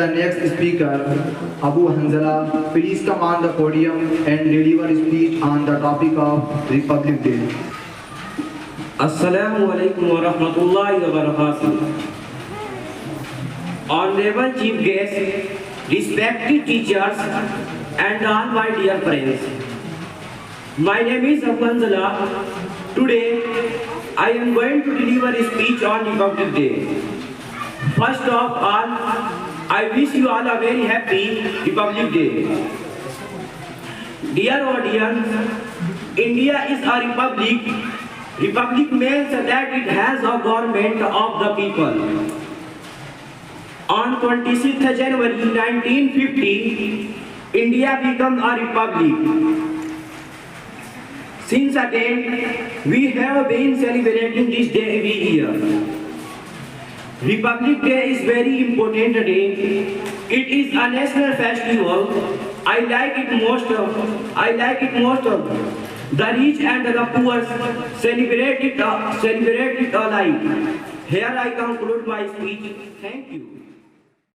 the next speaker, Abu Hanzala, please come on the podium and deliver a speech on the topic of Republic Day. Assalamu alaikum wa rahmatullahi wa barakatuh. Honorable Chief Guest, respected teachers, and all my dear friends. My name is Abu Hanzala. Today, I am going to deliver a speech on Republic Day. First of all, I wish you all a very happy Republic Day. Dear audience, India is a republic. Republic means that it has a government of the people. On 26th January 1950, India became a republic. Since then, we have been celebrating this day every year. Republic Day is very important day. It is a national festival. I like it most. The rich and the poor celebrate it alike. Here I conclude my speech. Thank you.